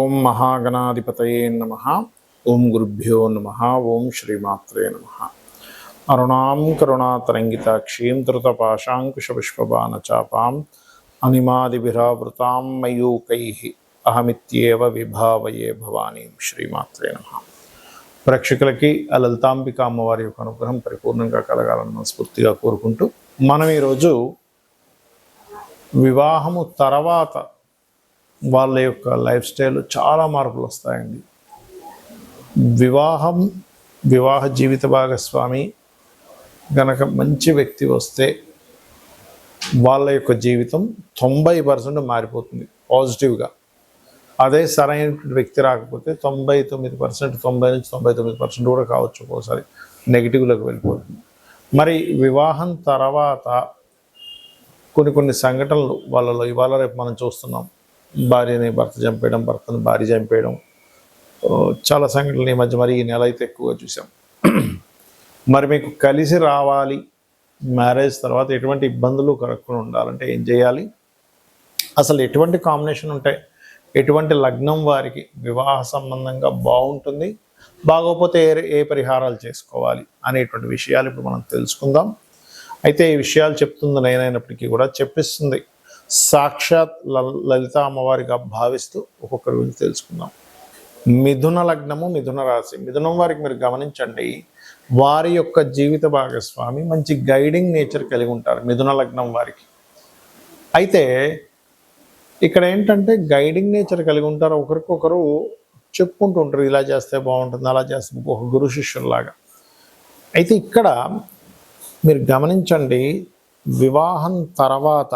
ఓం మహాగణాధిపతయే నమః. ఓం గురుభ్యో నమః. ఓం శ్రీమాత్రే నమః. అరుణాం కరుణాతరంగితాక్షీం ధృతపాశాంకుశపుష్పబాణచాపాం అనిమాదిభిరావృతాం మయూకైః అహమిత్యేవ విభావయే భవానీం. శ్రీమాత్రే నమః. ప్రేక్షకులకి ఆ లలితాంబిక అమ్మవారి యొక్క అనుగ్రహం పరిపూర్ణంగా కలగాలని మనస్ఫూర్తిగా కోరుకుంటూ, మనం ఈరోజు వివాహము తర్వాత వాళ్ళ యొక్క లైఫ్ స్టైల్ చాలా మార్పులు వస్తాయండి. వివాహ జీవిత భాగస్వామి గనక మంచి వ్యక్తి వస్తే వాళ్ళ యొక్క జీవితం 90% మారిపోతుంది పాజిటివ్గా. అదే సరైన వ్యక్తి రాకపోతే 99%, 90 నుంచి 99% కూడా కావచ్చు, ఒక్కోసారి నెగిటివ్లోకి వెళ్ళిపోతుంది. మరి వివాహం తర్వాత కొన్ని సంఘటనలు వాళ్ళలో ఇవాళ రేపు మనం చూస్తున్నాం. భార్యని భర్త చంపేయడం, భర్తను భార్య చంపేయడం, చాలా సంఘటనలు ఈ మధ్య మరి ఈ నెల అయితే ఎక్కువగా చూసాం. మరి మీకు కలిసి రావాలి, మ్యారేజ్ తర్వాత ఎటువంటి ఇబ్బందులు కలగకుండా ఉండాలంటే ఏం చేయాలి, అసలు ఎటువంటి కాంబినేషన్ ఉంటే ఎటువంటి లగ్నం వారికి వివాహ సంబంధంగా బాగుంటుంది, బాగోకపోతే ఏ పరిహారాలు చేసుకోవాలి అనేటువంటి విషయాలు ఇప్పుడు మనం తెలుసుకుందాం. అయితే ఈ విషయాలు చెప్తుంది నేనైనప్పటికీ కూడా చెప్పిస్తుంది సాక్షాత్ లలిత అమ్మవారిగా భావిస్తూ ఒక్కొక్కరి గురించి తెలుసుకుందాం. మిథున లగ్నము, మిథున రాశి. మిథునం వారికి మీరు గమనించండి, వారి యొక్క జీవిత భాగస్వామి మంచి గైడింగ్ నేచర్ కలిగి ఉంటారు మిథున లగ్నం వారికి. అయితే ఇక్కడ ఏంటంటే గైడింగ్ నేచర్ కలిగి ఉంటారు, ఒకరికొకరు చెప్పుకుంటూ ఉంటారు, ఇలా చేస్తే బాగుంటుంది, అలా చేస్తే, ఒక గురు శిష్యుల్లాగా. అయితే ఇక్కడ మీరు గమనించండి, వివాహం తర్వాత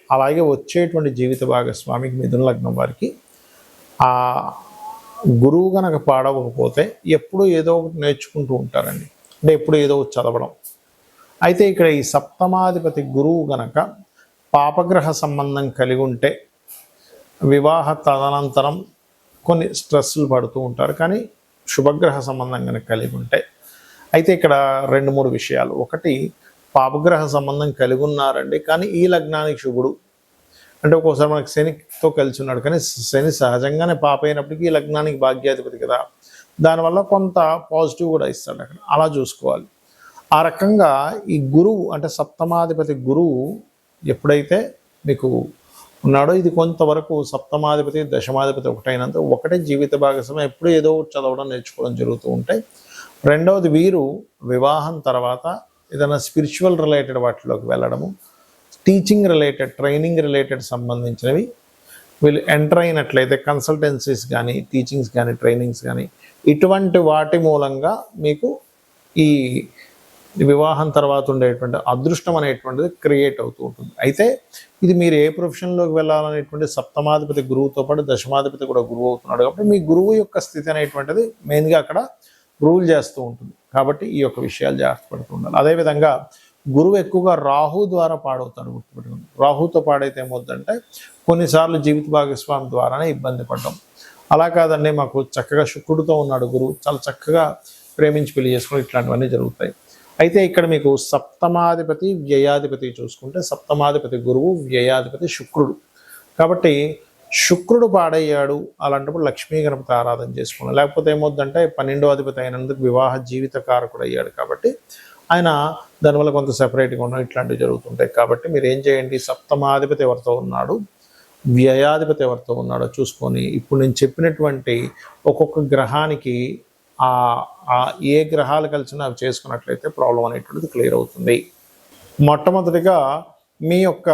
అలాగే వచ్చేటువంటి జీవిత భాగస్వామికి మిథున లగ్నం వారికి ఆ గురువు గనక పాడవకపోతే ఎప్పుడు ఏదో ఒకటి నేర్చుకుంటూ ఉంటారండి, అంటే ఎప్పుడు ఏదో ఒకటి చదవడం. అయితే ఇక్కడ ఈ సప్తమాధిపతి గురువు గనక పాపగ్రహ సంబంధం కలిగి ఉంటే వివాహ తదనంతరం కొన్ని స్ట్రెస్లు పడుతూ ఉంటారు. కానీ శుభగ్రహ సంబంధం కనుక కలిగి ఉంటే, అయితే ఇక్కడ 2-3 విషయాలు. ఒకటి, పాపగ్రహ సంబంధం కలిగి ఉన్నారండి, కానీ ఈ లగ్నానికి శుభుడు అంటే ఒక్కోసారి మనకి శనితో కలిసి ఉన్నాడు, కానీ శని సహజంగానే పాప అయినప్పటికీ ఈ లగ్నానికి భాగ్యాధిపతి కదా, దానివల్ల కొంత పాజిటివ్ కూడా ఇస్తాడు అక్కడ, అలా చూసుకోవాలి. ఆ రకంగా ఈ గురువు అంటే సప్తమాధిపతి గురువు ఎప్పుడైతే మీకు ఉన్నాడో, ఇది కొంతవరకు సప్తమాధిపతి దశమాధిపతి ఒకటే జీవిత భాగస్వామి ఎప్పుడు ఏదో చదవడం నేర్చుకోవడం జరుగుతూ ఉంటాయి. రెండవది, వీరు వివాహం తర్వాత ఏదైనా స్పిరిచువల్ రిలేటెడ్ వాటిలోకి వెళ్ళడము, టీచింగ్ రిలేటెడ్, ట్రైనింగ్ రిలేటెడ్ సంబంధించినవి వీళ్ళు ఎంటర్ అయినట్లయితే కన్సల్టెన్సీస్ కానీ, టీచింగ్స్ కానీ, ట్రైనింగ్స్ కానీ, ఇటువంటి వాటి మూలంగా మీకు ఈ వివాహం తర్వాత ఉండేటువంటి అదృష్టం అనేటువంటిది క్రియేట్ అవుతూ ఉంటుంది. అయితే ఇది మీరు ఏ ప్రొఫెషన్లోకి వెళ్ళాలనేటువంటి సప్తమాధిపతి గురువుతో పాటు దశమాధిపతి కూడా గురువు అవుతున్నాడు, కాబట్టి మీ గురువు యొక్క స్థితి అనేటువంటిది మెయిన్గా అక్కడ రూల్ చేస్తూ ఉంటుంది. కాబట్టి ఈ యొక్క విషయాలు జాగ్రత్త పడుతూ ఉండాలి. అదేవిధంగా గురువు ఎక్కువగా రాహు ద్వారా పాడవుతాడు, గుర్తుపెట్టుకుని. రాహుతో పాడైతే ఏమవుతుందంటే కొన్నిసార్లు జీవిత భాగస్వామి ద్వారానే ఇబ్బంది పడ్డాం. అలా కాదండి, మాకు చక్కగా శుక్రుడితో ఉన్నాడు గురువు, చాలా చక్కగా ప్రేమించి పెళ్లి చేసుకుని, ఇట్లాంటివన్నీ జరుగుతాయి. అయితే ఇక్కడ మీకు సప్తమాధిపతి వ్యయాధిపతి చూసుకుంటే, సప్తమాధిపతి గురువు, వ్యయాధిపతి శుక్రుడు. కాబట్టి శుక్రుడు పాడయ్యాడు, అలాంటప్పుడు లక్ష్మీ గణపతి ఆరాధన చేసుకున్నాం. లేకపోతే ఏమవుతుందంటే 12వ అధిపతి అయినందుకు వివాహ జీవిత కారకుడు అయ్యాడు, కాబట్టి ఆయన దానివల్ల కొంత సెపరేట్గా ఉండడం, ఇట్లాంటివి జరుగుతుంటాయి. కాబట్టి మీరు ఏం చేయండి, సప్తమాధిపతి ఎవరితో ఉన్నాడు, వ్యయాధిపతి ఎవరితో ఉన్నాడో చూసుకొని, ఇప్పుడు నేను చెప్పినటువంటి ఒక్కొక్క గ్రహానికి ఏ గ్రహాలు కలిసినా అవి చేసుకున్నట్లయితే ప్రాబ్లం అనేటువంటిది క్లియర్ అవుతుంది. మొట్టమొదటిగా మీ యొక్క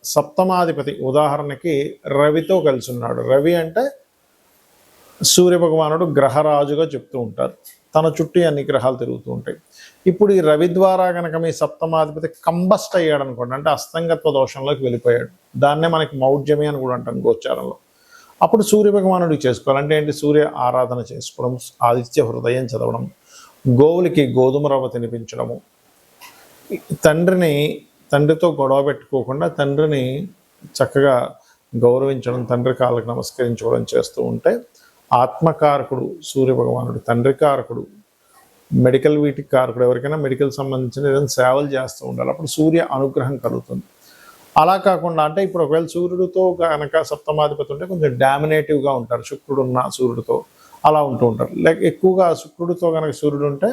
సప్తమాధిపతి ఉదాహరణకి రవితో కలిసి ఉన్నాడు. రవి అంటే సూర్యభగవానుడు గ్రహరాజుగా చెప్తూ ఉంటారు, తన చుట్టూ అన్ని గ్రహాలు తిరుగుతూ ఉంటాయి. ఇప్పుడు ఈ రవి ద్వారా కనుక మీ సప్తమాధిపతి కంబస్ట్ అయ్యాడు అనుకోండి, అంటే అస్తంగత్వ దోషంలోకి వెళ్ళిపోయాడు, దాన్నే మనకి మౌఢ్యమి అని కూడా అంటాం గోచారంలో. అప్పుడు సూర్యభగవానుడికి చేసుకోవాలంటే ఏంటి, సూర్య ఆరాధన చేసుకోవడం, ఆదిత్య హృదయం చదవడం, గోవులకి గోధుమ రవ్వ తినిపించడము, తండ్రితో గొడవ పెట్టుకోకుండా తండ్రిని చక్కగా గౌరవించడం, తండ్రి కాళ్ళకు నమస్కరించుకోవడం చేస్తూ ఉంటే ఆత్మకారకుడు సూర్యభగవానుడు, తండ్రి కారకుడు, మెడికల్ వీటికి కారకుడు, ఎవరికైనా మెడికల్ సంబంధించిన ఏదైనా సేవలు చేస్తూ ఉండాలి, అప్పుడు సూర్య అనుగ్రహం కలుగుతుంది. అలా కాకుండా అంటే ఇప్పుడు ఒకవేళ సూర్యుడితో కనుక సప్తమాధిపతి ఉంటే కొంచెం డామినేటివ్గా ఉంటారు, శుక్రుడు ఉన్న సూర్యుడితో అలా ఉంటూ ఉంటారు. లైక్ ఎక్కువగా శుక్రుడితో కనుక సూర్యుడు ఉంటే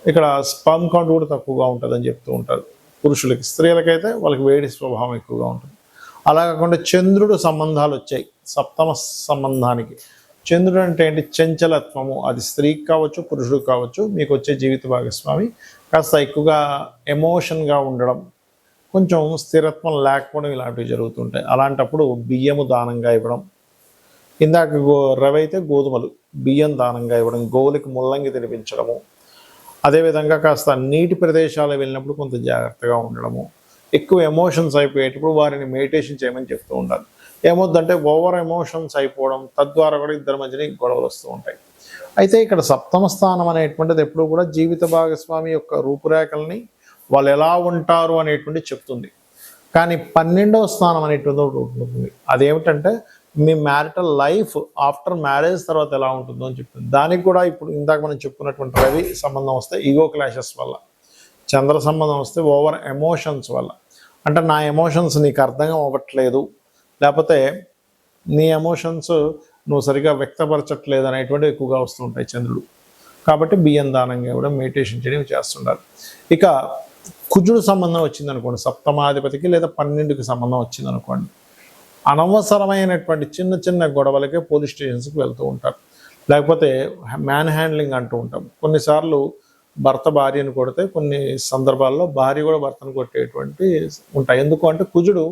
ఇక్కడ స్పర్మ్ కౌంట్ కూడా తక్కువగా ఉంటుందని చెప్తూ ఉంటారు పురుషులకి. స్త్రీలకైతే వాళ్ళకి వేడి స్వభావం ఎక్కువగా ఉంటుంది. అలా కాకుండా చంద్రుడు సంబంధాలు వచ్చాయి సప్తమ సంబంధానికి. చంద్రుడు అంటే ఏంటి? చంచలత్వము. అది స్త్రీకి కావచ్చు, పురుషుడికి కావచ్చు. మీకు వచ్చే జీవిత భాగస్వామి కాస్త ఎక్కువగా ఎమోషన్గా ఉండడం, కొంచెం స్థిరత్వం లేకపోవడం ఇలాంటివి జరుగుతుంటాయి. అలాంటప్పుడు బియ్యము దానంగా ఇవ్వడం, ఇందాక రవి అయితే గోధుమలు, బియ్యం దానంగా ఇవ్వడం, గోవులకి ముల్లంగి తినిపించడము, అదేవిధంగా కాస్త నీటి ప్రదేశాలు వెళ్ళినప్పుడు కొంత జాగ్రత్తగా ఉండడము, ఎక్కువ ఎమోషన్స్ అయిపోయేటప్పుడు వారిని మెడిటేషన్ చేయమని చెప్తూ ఉండాలి. ఏమొద్దంటే ఓవర్ ఎమోషన్స్ అయిపోవడం, తద్వారా కూడా ఇద్దరి మధ్యన గొడవలు వస్తూ ఉంటాయి. అయితే ఇక్కడ సప్తమ స్థానం అనేటువంటిది ఎప్పుడు కూడా జీవిత భాగస్వామి యొక్క రూపురేఖల్ని వాళ్ళు ఎలా ఉంటారు అనేటువంటి చెప్తుంది. కానీ 12వ స్థానం అనేటువంటి ఒకటి ఉంటుంది. అదేమిటంటే మీ మ్యారిటల్ లైఫ్ ఆఫ్టర్ మ్యారేజ్ తర్వాత ఎలా ఉంటుందో అని చెప్తుంది. దానికి కూడా ఇప్పుడు ఇందాక మనం చెప్పుకున్నటువంటి రవి సంబంధం వస్తే ఈగో క్లాషెస్ వల్ల, చంద్ర సంబంధం వస్తే ఓవర్ ఎమోషన్స్ వల్ల, అంటే నా ఎమోషన్స్ నీకు అర్థం అవ్వట్లేదు, లేకపోతే నీ ఎమోషన్స్ నువ్వు సరిగా వ్యక్తపరచట్లేదు అనేటువంటివి ఎక్కువగా వస్తుంటాయి చంద్రుడు. కాబట్టి బియ్యం దానంగా కూడా మెడిటేషన్ చేయడం చేస్తుండాలి. ఇక కుజుడు సంబంధం వచ్చిందనుకోండి, సప్తమాధిపతికి లేదా 12కి సంబంధం వచ్చిందనుకోండి, అనవసరమైనటువంటి చిన్న చిన్న గొడవలకే పోలీస్ స్టేషన్స్కి వెళ్తూ ఉంటారు, లేకపోతే మ్యాన్ హ్యాండ్లింగ్ అంటూ ఉంటాం. కొన్నిసార్లు భర్త భార్యను కొడితే కొన్ని సందర్భాల్లో భార్య కూడా భర్తను కొట్టేటువంటి ఉంటాయి. ఎందుకు అంటే కుజుడు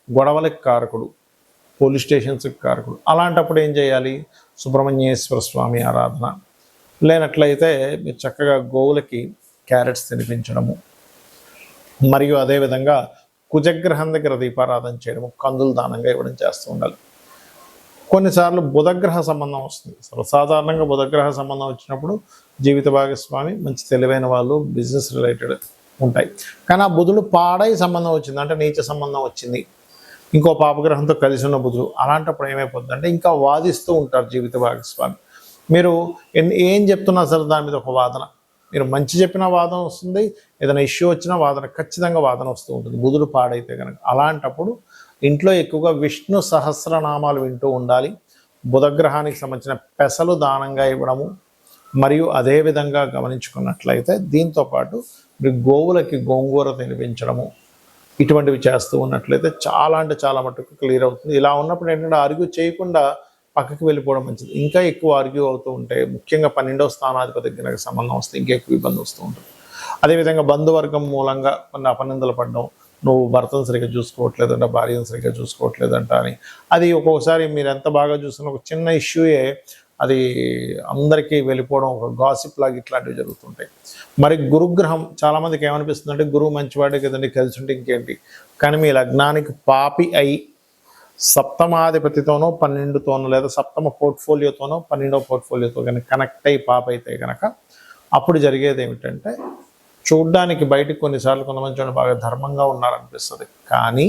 గొడవలకి కారకుడు, పోలీస్ స్టేషన్స్కి కారకుడు. అలాంటప్పుడు ఏం చేయాలి? సుబ్రహ్మణ్యేశ్వర స్వామి ఆరాధన, లేనట్లయితే మీరు చక్కగా గోవులకి క్యారెట్స్ తినిపించడము, మరియు అదేవిధంగా కుజగ్రహం దగ్గర దీపారాధన చేయడము, కందులు దానంగా ఇవ్వడం చేస్తూ ఉండాలి. కొన్నిసార్లు బుధగ్రహ సంబంధం వస్తుంది. సర్వసాధారణంగా బుధగ్రహ సంబంధం వచ్చినప్పుడు జీవిత భాగస్వామి మంచి తెలివైన వాళ్ళు, బిజినెస్ రిలేటెడ్ ఉంటాయి. కానీ ఆ బుధుడు పాడై సంబంధం వచ్చింది, అంటే నీచ సంబంధం వచ్చింది, ఇంకో పాపగ్రహంతో కలిసి ఉన్న బుధుడు, అలాంటప్పుడు ఏమైపోతుంది అంటే ఇంకా వాదిస్తూ ఉంటారు జీవిత భాగస్వామి. మీరు ఏం చెప్తున్నా సరే దాని మీద ఒక వాదన, మీరు మంచి చెప్పిన వాదన వస్తుంది, ఏదైనా ఇష్యూ వచ్చినా వాదన, ఖచ్చితంగా వాదన వస్తూ ఉంటుంది బుధుడు పాడైతే కనుక. అలాంటప్పుడు ఇంట్లో ఎక్కువగా విష్ణు సహస్రనామాలు వింటూ ఉండాలి. బుధగ్రహానికి సంబంధించిన పెసలు దానంగా ఇవ్వడము, మరియు అదేవిధంగా గమనించుకున్నట్లయితే దీంతోపాటు మీరు గోవులకి గోంగూర తినిపించడము, ఇటువంటివి చేస్తూ ఉన్నట్లయితే చాలా అంటే చాలా మటుకు క్లియర్ అవుతుంది. ఇలా ఉన్నప్పుడు ఏంటంటే ఆర్గ్యూ చేయకుండా పక్కకి వెళ్ళిపోవడం మంచిది. ఇంకా ఎక్కువ ఆర్గ్యూ అవుతూ ఉంటే, ముఖ్యంగా 12వ స్థానాధిపతి దగ్గర సంబంధం వస్తే ఇంకా ఎక్కువ ఇబ్బంది వస్తూ ఉంటుంది. అదేవిధంగా బంధువర్గం మూలంగా కొన్ని అపనిందలు పడడం, నువ్వు భర్తను సరిగ్గా చూసుకోవట్లేదంట, భార్యను సరిగ్గా చూసుకోవట్లేదంట అని, అది ఒక్కొక్కసారి మీరు ఎంత బాగా చూస్తున్నా ఒక చిన్న ఇష్యూయే అది అందరికీ వెళ్ళిపోవడం, ఒక గాసిప్ లాగా ఇట్లాంటివి జరుగుతుంటాయి. మరి గురుగ్రహం చాలామందికి ఏమనిపిస్తుంది అంటే గురువు మంచివాడే కదండి, కలిసి ఉంటే ఇంకేంటి. కానీ మీ లగ్నానికి పాపి అయి సప్తమాధిపతితోనో 12తోనో లేదా సప్తమ పోర్ట్ఫోలియోతోనో 12వ పోర్ట్ఫోలియోతో కనుక కనెక్ట్ అయ్యి పాప అయితే కనుక అప్పుడు జరిగేది ఏమిటంటే, చూడ్డానికి బయటకు కొన్నిసార్లు కొంతమంది బాగా ధర్మంగా ఉన్నారనిపిస్తుంది, కానీ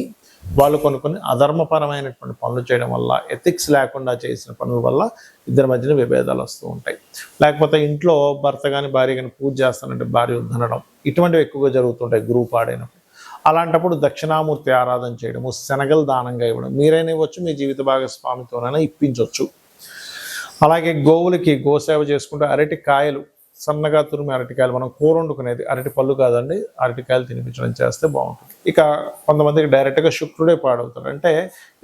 వాళ్ళు కొన్ని అధర్మపరమైనటువంటి పనులు చేయడం వల్ల, ఎథిక్స్ లేకుండా చేసిన పనుల వల్ల ఇద్దరి మధ్యన విభేదాలు వస్తూ ఉంటాయి. లేకపోతే ఇంట్లో భర్త కానీ భార్య కానీ పూజ చేస్తానంటే భార్య వద్దనడం, ఇటువంటివి ఎక్కువగా జరుగుతుంటాయి గురువు పాడైనప్పుడు. అలాంటప్పుడు దక్షిణామూర్తి ఆరాధన చేయడము, శనగలు దానంగా ఇవ్వడం, మీరైనా ఇవ్వచ్చు, మీ జీవిత భాగస్వామితోనైనా ఇప్పించవచ్చు. అలాగే గోవులకి గోసేవ చేసుకుంటూ అరటికాయలు, సన్నగా తురిమి అరటికాయలు, మనం కూర వండుకునేది అరటి పళ్ళు కాదండి, అరటికాయలు తినిపించడం చేస్తే బాగుంటుంది. ఇక కొంతమందికి డైరెక్ట్గా శుక్రుడే పాడవుతాడు. అంటే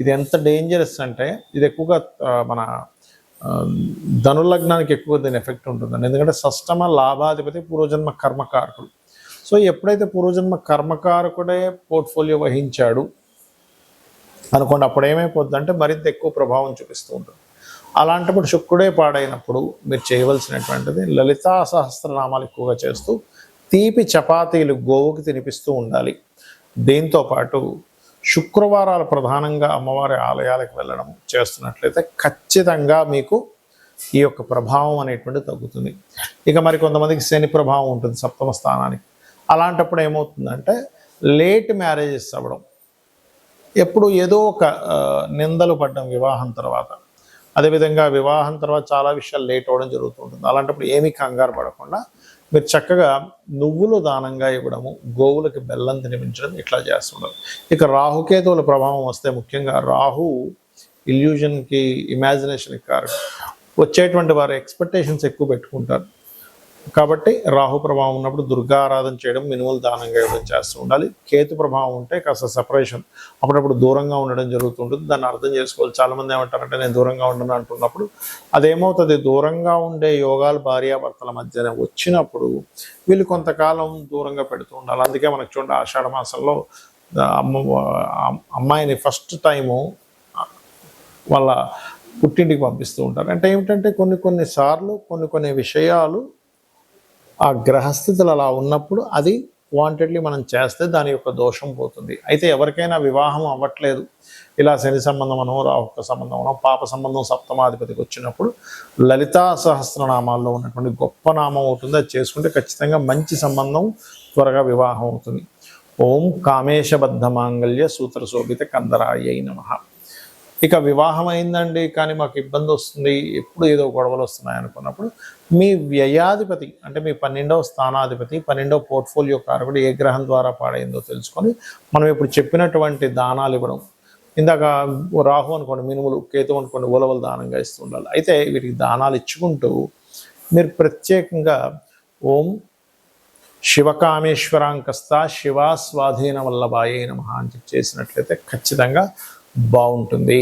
ఇది ఎంత డేంజరస్ అంటే, ఇది ఎక్కువగా మన ధనులగ్నానికి ఎక్కువ దీని ఎఫెక్ట్ ఉంటుందండి. ఎందుకంటే షష్టమ లాభాధిపతి పూర్వజన్మ కర్మకారకుడు. సో ఎప్పుడైతే పూర్వజన్మ కర్మకారకుడే పోర్ట్ఫోలియో వహించాడు అనుకోండి, అప్పుడు ఏమైపోద్ది అంటే మరింత ఎక్కువ ప్రభావం చూపిస్తూ ఉంటుంది. అలాంటప్పుడు శుక్రుడే పాడైనప్పుడు మీరు చేయవలసినటువంటిది లలితా సహస్రనామాలు ఎక్కువగా చేస్తూ తీపి చపాతీలు గోవుకి తినిపిస్తూ ఉండాలి. దీంతోపాటు శుక్రవారాలు ప్రధానంగా అమ్మవారి ఆలయాలకు వెళ్ళడం చేస్తున్నట్లయితే ఖచ్చితంగా మీకు ఈ యొక్క ప్రభావం అనేటువంటి తగ్గుతుంది. ఇక మరి కొంతమందికి శని ప్రభావం ఉంటుంది సప్తమ స్థానానికి. అలాంటప్పుడు ఏమవుతుందంటే లేట్ మ్యారేజెస్ అవ్వడం, ఎప్పుడు ఏదో ఒక నిందలు పడ్డం వివాహం తర్వాత, అదేవిధంగా వివాహం తర్వాత చాలా విషయాలు లేట్ అవ్వడం జరుగుతూ ఉంటుంది. అలాంటప్పుడు ఏమీ కంగారు పడకుండా మీరు చక్కగా నువ్వులు దానంగా ఇవ్వడము, గోవులకి బెల్లం తినిపించడం ఇట్లా చేస్తుండాలి. ఇక రాహుకేతువుల ప్రభావం వస్తే ముఖ్యంగా రాహు ఇల్యూజన్కి, ఇమాజినేషన్కి కారణం. వచ్చేటువంటి వారు ఎక్స్పెక్టేషన్స్ ఎక్కువ పెట్టుకుంటారు. కాబట్టి రాహు ప్రభావం ఉన్నప్పుడు దుర్గా ఆరాధన చేయడం, మినుములు దానంగా ఇవ్వడం చేస్తూ ఉండాలి. కేతు ప్రభావం ఉంటే కాస్త సెపరేషన్, అప్పుడప్పుడు దూరంగా ఉండడం జరుగుతుంటుంది. దాన్ని అర్థం చేసుకోవాలి. చాలామంది ఏమంటారంటే నేను దూరంగా ఉండను అంటున్నప్పుడు అదేమవుతుంది, దూరంగా ఉండే యోగాలు భార్యాభర్తల మధ్యన వచ్చినప్పుడు వీళ్ళు కొంతకాలం దూరంగా పెడుతూ ఉండాలి. అందుకే మనకు చూడండి ఆషాఢ మాసంలో అమ్మాయిని ఫస్ట్ టైము వాళ్ళ పుట్టింటికి పంపిస్తూ ఉంటారు. అంటే ఏమిటంటే కొన్నిసార్లు కొన్ని విషయాలు ఆ గ్రహస్థితులు అలా ఉన్నప్పుడు అది వాంటెడ్లీ మనం చేస్తే దాని యొక్క దోషం పోతుంది. అయితే ఎవరికైనా వివాహం అవ్వట్లేదు, ఇలా శని సంబంధం అనో, రాహుక సంబంధం అనో, పాప సంబంధం సప్తమాధిపతికి వచ్చినప్పుడు లలితా సహస్రనామాల్లో ఉన్నటువంటి గొప్ప నామం అవుతుంది, అది చేసుకుంటే ఖచ్చితంగా మంచి సంబంధం, త్వరగా వివాహం అవుతుంది. ఓం కామేశబద్ధ మాంగళ్య సూత్ర శోభిత కందరాయ నమః. ఇక వివాహం అయిందండి కానీ మాకు ఇబ్బంది వస్తుంది, ఎప్పుడు ఏదో గొడవలు వస్తున్నాయి అనుకున్నప్పుడు మీ వ్యయాధిపతి అంటే మీ 12వ స్థానాధిపతి, 12వ పోర్ట్ఫోలియో కారకుడు ఏ గ్రహం ద్వారా పాడైందో తెలుసుకొని మనం ఇప్పుడు చెప్పినటువంటి దానాలు ఇవ్వడం. ఇందాక రాహు అనుకోండి మినుములు, కేతు అనుకోండి ఉలవలు దానంగా ఇస్తూ ఉండాలి. అయితే వీటికి దానాలు ఇచ్చుకుంటూ మీరు ప్రత్యేకంగా ఓం శివకామేశ్వరాంకస్త శివా స్వాధీన వల్లభాయే నమః అని చేసినట్లయితే ఖచ్చితంగా బాగుంటుంది.